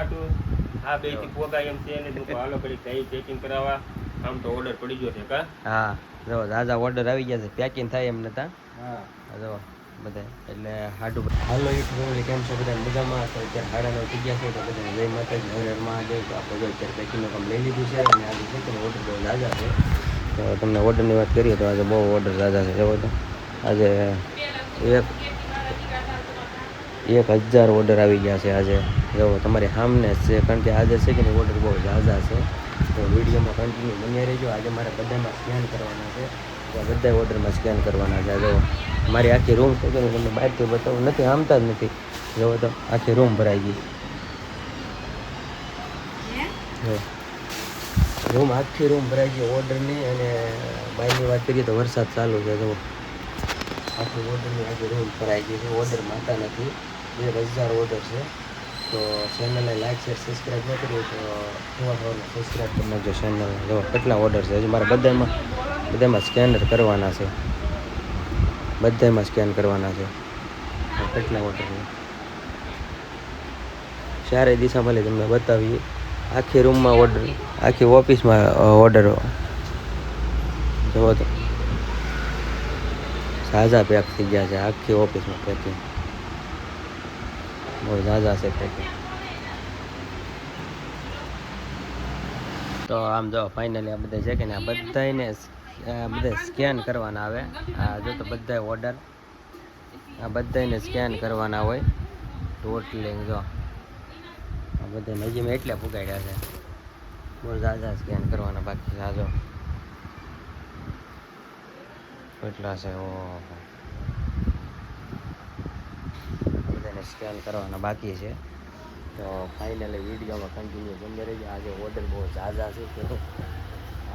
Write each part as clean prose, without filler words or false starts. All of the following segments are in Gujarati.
હાટું આ બે થી પોગા એમ છે ને તું હાલો કરી કઈ પેકિંગ કરાવવા આમ તો ઓર્ડર પડી ગયો છે કા હા જો દાદા ઓર્ડર આવી ગયા છે પેકિંગ થાય એમ નતા હા જો બધા એટલે હાડું હાલો યુટ્યુબ ફેમિલી કેમ છો બધા મજામાં તો અત્યારે 9:30 થઈ ગયા છે તો બધા જય માતાજી હર મહાદેવ તો આપણે જો અત્યારે પેકિંગનું કામ લઈ લીધું છે અને આજે છે કે ઓર્ડર બહુ તાજા છે તો તમને ઓર્ડરની વાત કરીએ તો આજે બહુ ઓર્ડર તાજા છે જવો તો આજે 1000 ઓર્ડર આવી ગયા છે આજે જો તમારી સામને જ છે કારણ કે આજે છે કે ઓર્ડર બહુ તાજા છે તો વિડીયોમાં કન્ટિન્યુ બન્યા રહેજો આજે મારે બધામાં સ્કેન કરવાના છે તો બધા ઓર્ડરમાં સ્કેન કરવાના છે જો મારી આખી રૂમ છે કે તમને બહારથી બતાવું નથી આમતા જ નથી જોવો તો આખી રૂમ ભરાઈ ગઈ રૂમ આખી રૂમ ભરાઈ ગઈ ઓર્ડરની અને બહારની વાત કરીએ તો વરસાદ ચાલુ છે જો આખી ઓર્ડરની આખી રૂમ ભરાઈ ગઈ છે ઓર્ડર માતા નથી 1000 ઓર્ડર છે તો ચેનલને લાઈક શેર સબસ્ક્રાઈબ ન કર્યું તો થોડા સબસ્ક્રાઈબ કરી નાખજો ચેનલને જો કેટલા ઓર્ડર છે હજી મારે બધામાં સ્કેનર કરવાના છે બધામાં સ્કેન કરવાના છે કેટલા ઓર્ડર છે ચારે દિશા ભલે તમને બતાવીએ આખી રૂમમાં ઓર્ડર આખી ઓફિસમાં ઓર્ડર જુઓ તો ઝાઝા પેક થઈ ગયા છે આખી ઓફિસમાં પેકિંગ બહુ ઝાઝા છે પેકિંગ તો આમ જો ફાઇનલી આ બધા છે કે ને આ બધાને બધા સ્કેન કરવાના આવે આ જો તો બધા ઓર્ડર આ બધાને સ્કેન કરવાના હોય ટોટલી જો આ બધા હજી મેં એટલે પુગાડ્યા છે બહુ ઝાઝા સ્કેન કરવાના બાકી છે આ જો કેટલા છે ઓહો બધાને સ્કેન કરવાના બાકી છે તો ફાઇનલી વિડીયોમાં કન્ટિન્યુ બની રહેજો આજે ઓર્ડર બહુ ઝાઝા છે તો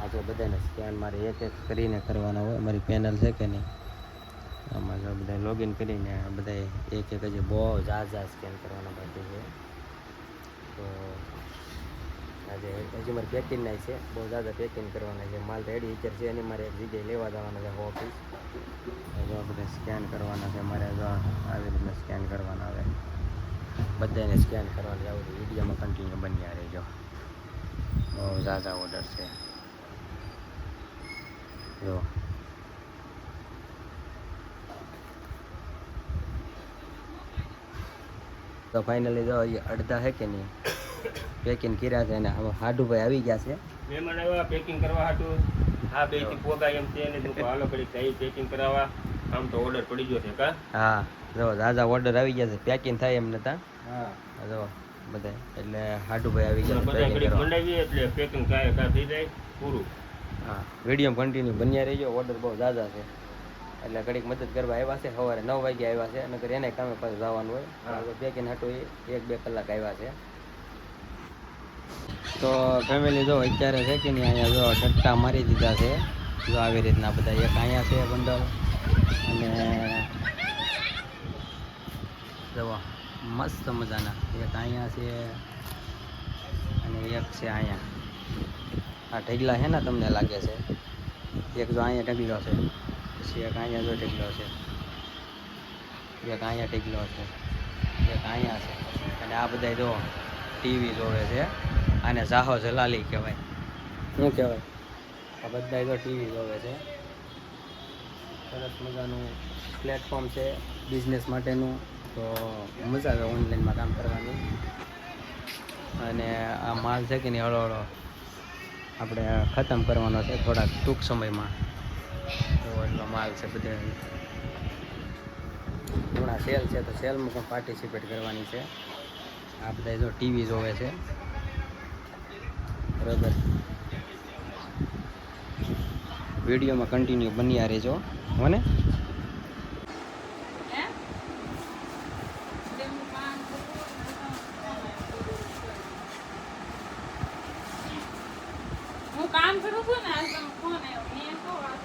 આજે બધાને સ્કેન મારે એક કરીને કરવાના હોય મારી પેનલ છે કે નહીં આમાં જો બધા લોગિન કરીને બધા એક હજી બહુ ઝાઝા સ્કેન કરવાના બાકી છે તો આજે હજી મારે પેકિંગ નહીં છે બહુ ઝાઝા પેકિંગ કરવાના છે માલ રેડી અત્યારે છે એની મારે એક જગ્યાએ લેવા જવાના છે ઓફિસ જો બધા સ્કેન કરવાના છે મારે જો આવી રીતના સ્કેન કરવાના આવે બધાને સ્કેન કરવાની આવું વિડીયોમાં કન્ટિન્યુ બન્યા રહેજો બહુ ઝાઝા ઓર્ડર છે જો તો ફાઇનલી જો અડધા છે કે નહીં પેકિંગ કર્યા છે અને આમાં હાડુભાઈ આવી ગયા છે મહેમાન આવ્યા પેકિંગ કરવા હાટું આ બે થી પોગા એમ છે ને તું હાલો કરી કઈ પેકિંગ કરાવવા આમ તો ઓર્ડર પડી ગયો છે કા હા જો દાદા ઓર્ડર આવી ગયા છે પેકિંગ થાય એમ નતા હા જો બધા એટલે હાડુભાઈ આવી ગયા બધા ઘડી મંડાવીએ એટલે પેકિંગ કાય કા થઈ જાય પૂરું હા વિડીયો કન્ટિન્યુ બન્યા રહેજો ઓર્ડર બહુ ઝાઝા છે એટલે ઘડીક મદદ કરવા આવ્યા છે સવારે 9 વાગે આવ્યા છે નકર એને કામે પાછું જવાનું હોય પેકિંગ હાટું 1-2 કલાક આવ્યા છે તો ફેમિલી જો અત્યારે છે કે નહીં અહીંયા જો ટટ્ટા મારી દીધા છે જો આવી રીતના બધા એક અહીંયા છે બંડલ અને જો મસ્ત મજાના એક અહીંયા છે અને એક છે અહીંયા આ ઢગલા છે ને તમને લાગે છે એક જો અહીંયા ઢગલો છે પછી એક અહીંયા જો ઢગલો છે એક અહીંયા ઢગલો છે એક અહીંયા છે અને આ બધા જો ટીવી જોવે છે આને જાહો જલાલી કહેવાય શું કહેવાય આ બધા જો ટીવી જોવે છે સરસ મજાનું પ્લેટફોર્મ છે બિઝનેસ માટેનું તો મજા આવે ઓનલાઈનમાં કામ કરવાની અને આ માલ છે કે નહીં હળો આપણે ખતમ કરવાનો છે થોડાક ટૂંક સમયમાં તો એટલો માલ છે બધે હમણાં સેલ છે તો સેલમાં પણ પાર્ટિસિપેટ કરવાની છે આ બધા જો ટીવી જોવે છે બરાબર વિડીયોમાં કન્ટિન્યુ બન્યા રહેજો હોને હું કામ કરું છું ને આજ તમે ફોન આવ્યો મેં તો વાત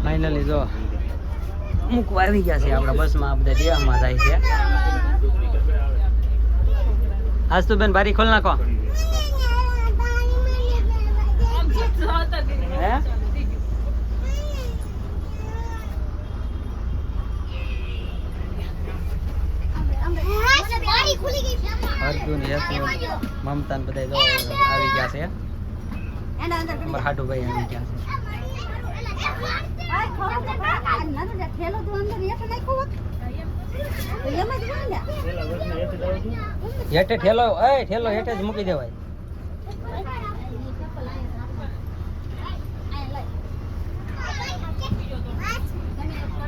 ફાઇનલી જો મૂકવા આવી ગયા છે આપણા બસમાં આ બધા દેવામાં જાય છે આજ તો બેન બારી ખોલ નાખો હે અર્જુન હેતુ મમતા ને બધા જો આવી ગયા છે અમારા હાટુભાઈ આવી ગયા છે હેઠે ઠેલો ઠેલો હેઠે જ મૂકી દેવાય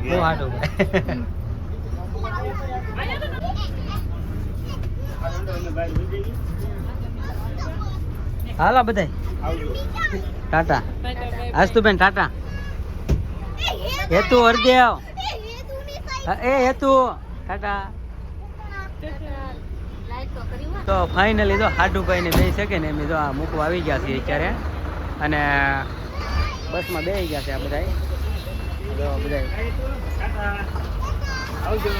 બહુ હાટુભાઈ હાલો બધાય ટાટા આસ્તુબેન ટાટા હેતુ હરદેવ એ હેતુ ટાટા તો ફાઇનલી તો હાટુભાઈ ને બે શકે ને એમ તો આ મૂકવા આવી ગયા છે અત્યારે અને બસમાં બેસી ગયા છે આ બધા બધા આવજો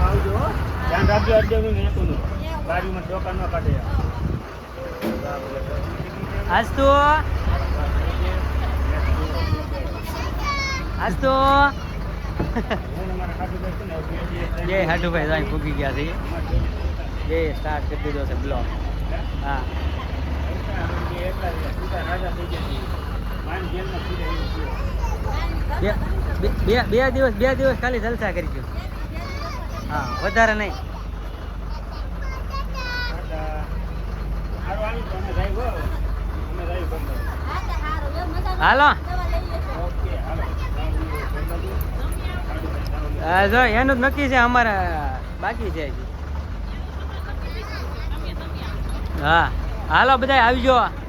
આવજો ધ્યાન રાખજો અર્જુનનું ને હેતુનું ગાડીમાં ચોકા ન કાઢે આજ તો જય હાટુભાઈ જાય પૂગી ગયા છે જય સ્ટાર્ટ કરી દીધો છે બ્લોગ હા બે દિવસ ખાલી જલસા કરી ગયો હા વધારે નહીં હાલો જો એનું જ નક્કી છે અમારે બાકી છે હજી હા હાલો બધા આવી જાઓ